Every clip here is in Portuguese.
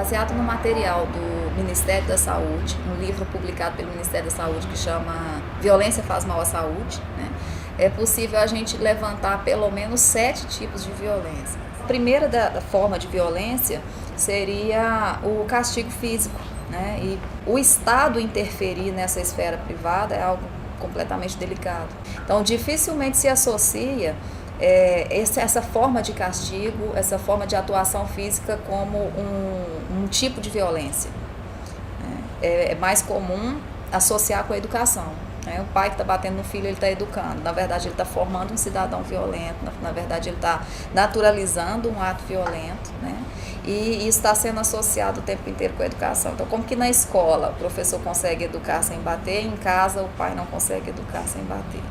Baseado no material do Ministério da Saúde, um livro publicado pelo Ministério da Saúde que chama Violência faz mal à saúde, né? É possível a gente levantar pelo menos 7 tipos de violência. A primeira forma de violência seria o castigo físico, né? E o Estado interferir nessa esfera privada é algo completamente delicado. Então, dificilmente se associa essa forma de castigo, essa forma de atuação física como um tipo de violência. É mais comum associar com a educação. O pai que está batendo no filho, ele está educando. Na verdade, ele está formando um cidadão violento. Na verdade, ele está naturalizando um ato violento, né? E isso está sendo associado o tempo inteiro com a educação. Então, como que na escola o professor consegue educar sem bater, em casa o pai não consegue educar sem bater.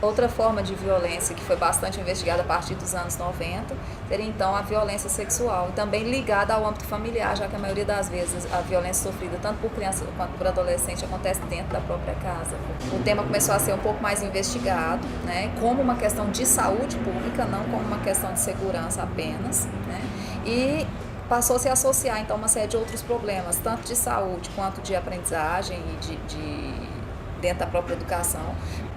Outra forma de violência que foi bastante investigada a partir dos anos 90 seria então a violência sexual, e também ligada ao âmbito familiar, já que a maioria das vezes a violência sofrida tanto por criança quanto por adolescente acontece dentro da própria casa. O tema começou a ser um pouco mais investigado, né, como uma questão de saúde pública, não como uma questão de segurança apenas, né, e passou-se a associar então uma série de outros problemas, tanto de saúde quanto de aprendizagem e dentro da própria educação.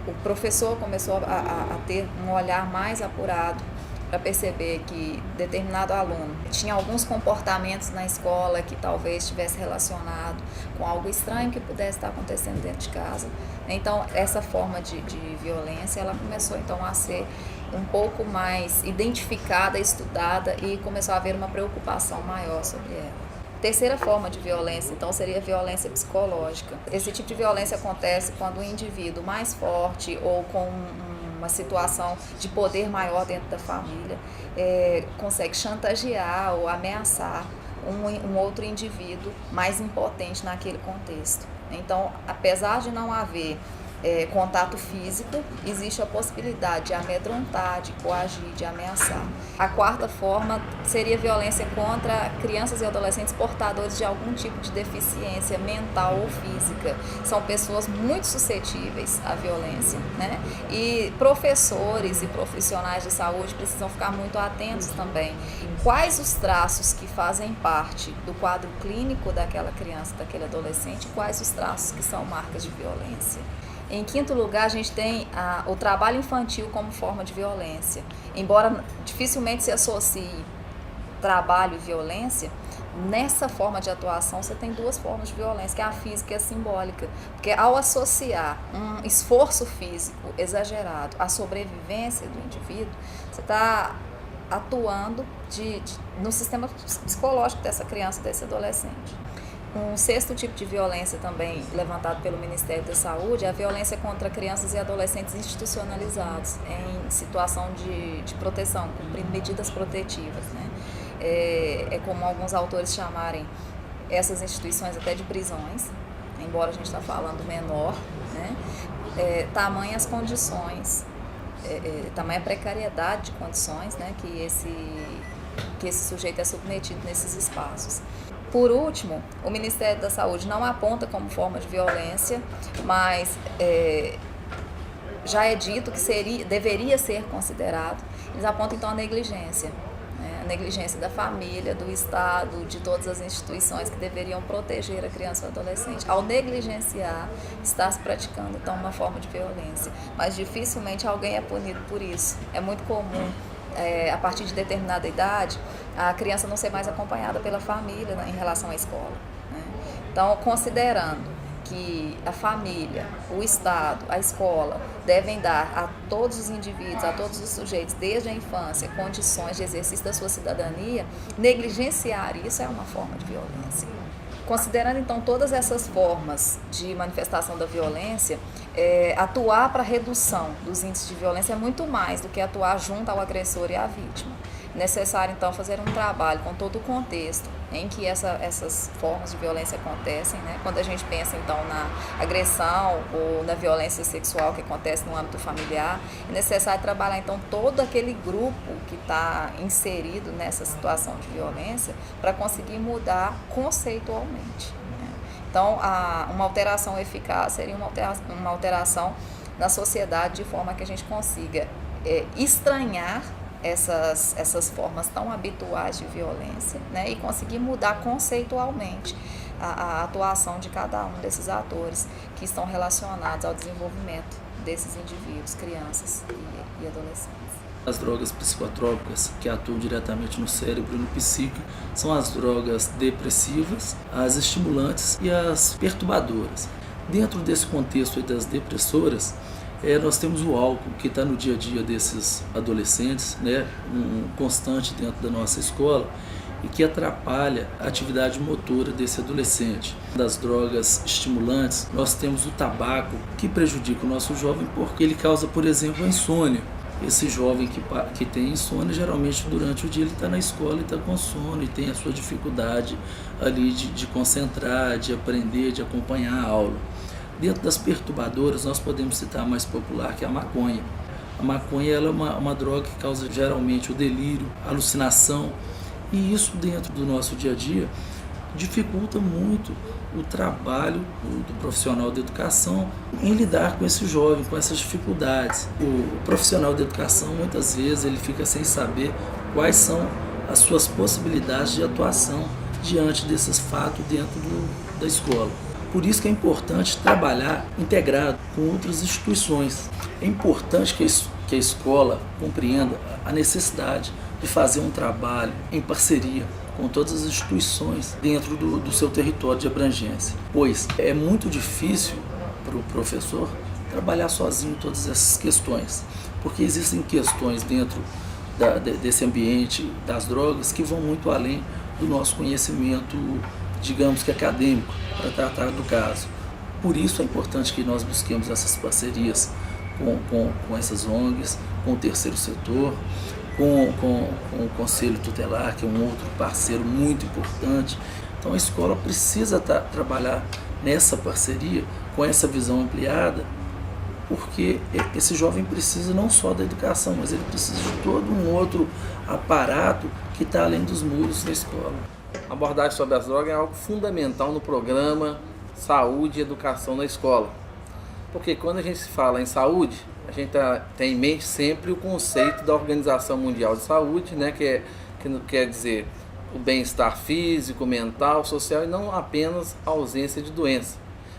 O professor começou a ter um olhar mais apurado para perceber que determinado aluno tinha alguns comportamentos na escola que talvez estivesse relacionado com algo estranho que pudesse estar acontecendo dentro de casa. Então, essa forma de violência, ela começou então a ser um pouco mais identificada, estudada, e começou a haver uma preocupação maior sobre ela. Terceira forma de violência, então, seria a violência psicológica. Esse tipo de violência acontece quando um indivíduo mais forte ou com uma situação de poder maior dentro da família consegue chantagear ou ameaçar um outro indivíduo mais impotente naquele contexto. Então, apesar de não haver contato físico, existe a possibilidade de amedrontar, de coagir, de ameaçar. A quarta forma seria violência contra crianças e adolescentes portadores de algum tipo de deficiência mental ou física. São pessoas muito suscetíveis à violência, né? E professores e profissionais de saúde precisam ficar muito atentos também. Quais os traços que fazem parte do quadro clínico daquela criança, daquele adolescente, e quais os traços que são marcas de violência. Em quinto lugar, a gente tem o trabalho infantil como forma de violência. Embora dificilmente se associe trabalho e violência, nessa forma de atuação você tem duas formas de violência, que é a física e a simbólica. Porque ao associar um esforço físico exagerado à sobrevivência do indivíduo, você está atuando no sistema psicológico dessa criança, desse adolescente. Um sexto tipo de violência também levantado pelo Ministério da Saúde é a violência contra crianças e adolescentes institucionalizados em situação de proteção, cumprindo medidas protetivas, né? É como alguns autores chamarem essas instituições até de prisões, embora a gente está falando menor, né? Tamanhas condições, tamanha precariedade de condições, né, que esse sujeito é submetido nesses espaços. Por último, o Ministério da Saúde não aponta como forma de violência, mas já é dito que deveria ser considerado. Eles apontam então a negligência, né? A negligência da família, do Estado, de todas as instituições que deveriam proteger a criança ou adolescente. Ao negligenciar, está se praticando então uma forma de violência, mas dificilmente alguém é punido por isso. É muito comum, a partir de determinada idade, a criança não ser mais acompanhada pela família, né, em relação à escola, né? Então, considerando que a família, o Estado, a escola devem dar a todos os indivíduos, a todos os sujeitos, desde a infância, condições de exercício da sua cidadania, negligenciar isso é uma forma de violência. Considerando então todas essas formas de manifestação da violência, atuar para a redução dos índices de violência é muito mais do que atuar junto ao agressor e à vítima. É necessário então fazer um trabalho com todo o contexto em que essas formas de violência acontecem, né? Quando a gente pensa então na agressão ou na violência sexual que acontece no âmbito familiar, é necessário trabalhar então todo aquele grupo que está inserido nessa situação de violência para conseguir mudar conceitualmente, né? Então, uma alteração eficaz seria uma alteração na sociedade de forma que a gente consiga estranhar essas formas tão habituais de violência, né, e conseguir mudar conceitualmente a atuação de cada um desses atores que estão relacionados ao desenvolvimento desses indivíduos, crianças e adolescentes. As drogas psicotrópicas que atuam diretamente no cérebro e no psíquico são as drogas depressivas, as estimulantes e as perturbadoras. Dentro desse contexto das depressoras, nós temos o álcool, que está no dia a dia desses adolescentes, né, um constante dentro da nossa escola, e que atrapalha a atividade motora desse adolescente. Das drogas estimulantes, nós temos o tabaco, que prejudica o nosso jovem porque ele causa, por exemplo, a insônia. Esse jovem que tem insônia, geralmente durante o dia ele está na escola e está com sono e tem a sua dificuldade ali de concentrar, de aprender, de acompanhar a aula. Dentro das perturbadoras, nós podemos citar a mais popular, que é a maconha. A maconha ela é uma droga que causa geralmente o delírio, a alucinação, e isso dentro do nosso dia a dia dificulta muito o trabalho do profissional de educação em lidar com esse jovem, com essas dificuldades. O profissional de educação, muitas vezes, ele fica sem saber quais são as suas possibilidades de atuação diante desses fatos dentro da escola. Por isso que é importante trabalhar integrado com outras instituições. É importante que a escola compreenda a necessidade de fazer um trabalho em parceria com todas as instituições dentro do seu território de abrangência, pois é muito difícil para o professor trabalhar sozinho todas essas questões, porque existem questões dentro desse ambiente das drogas que vão muito além do nosso conhecimento, digamos que acadêmico, para tratar do caso. Por isso é importante que nós busquemos essas parcerias com essas ONGs, com o terceiro setor, com o Conselho Tutelar, que é um outro parceiro muito importante. Então a escola precisa trabalhar nessa parceria, com essa visão ampliada, porque esse jovem precisa não só da educação, mas ele precisa de todo um outro aparato que está além dos muros da escola. A abordagem sobre as drogas é algo fundamental no programa Saúde e Educação na Escola. Porque quando a gente fala em saúde, a gente tem em mente sempre o conceito da Organização Mundial de Saúde, né, que quer dizer o bem-estar físico, mental, social e não apenas a ausência de doença.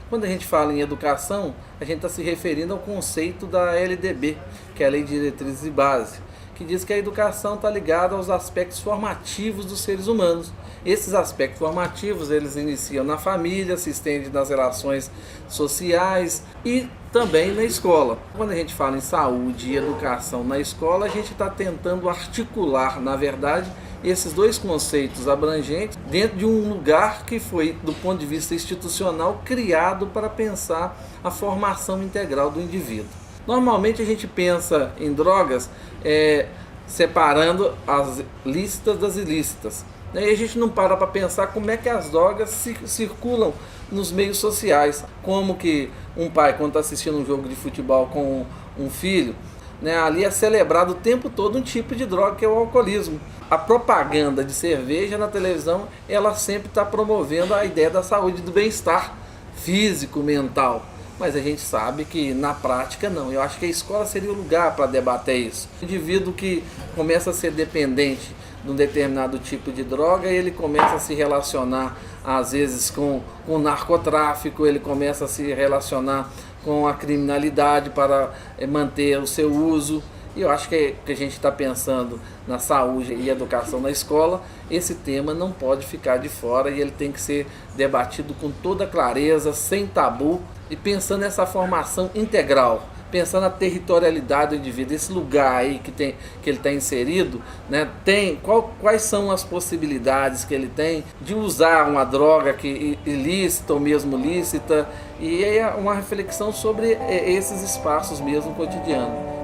Quando a gente fala em educação, a gente está se referindo ao conceito da LDB, que é a Lei de Diretrizes e Base, que diz que a educação está ligada aos aspectos formativos dos seres humanos. Esses aspectos formativos, eles iniciam na família, se estendem nas relações sociais e também na escola. Quando a gente fala em saúde e educação na escola, a gente está tentando articular, na verdade, esses dois conceitos abrangentes dentro de um lugar que foi, do ponto de vista institucional, criado para pensar a formação integral do indivíduo. Normalmente a gente pensa em drogas separando as lícitas das ilícitas. E a gente não para pensar como é que as drogas circulam nos meios sociais. Como que um pai, quando está assistindo um jogo de futebol com um filho, né, ali é celebrado o tempo todo um tipo de droga que é o alcoolismo. A propaganda de cerveja na televisão, ela sempre está promovendo a ideia da saúde, do bem-estar físico, mental. Mas a gente sabe que na prática não. Eu acho que a escola seria o lugar para debater isso. O indivíduo que começa a ser dependente de um determinado tipo de droga, ele começa a se relacionar às vezes com o narcotráfico, ele começa a se relacionar com a criminalidade para manter o seu uso. E eu acho que a gente está pensando na saúde e educação na escola, esse tema não pode ficar de fora e ele tem que ser debatido com toda clareza, sem tabu e pensando nessa formação integral, pensando na territorialidade do indivíduo, esse lugar aí que ele está inserido, né, quais são as possibilidades que ele tem de usar uma droga ilícita ou mesmo lícita, e é uma reflexão sobre esses espaços mesmo cotidianos.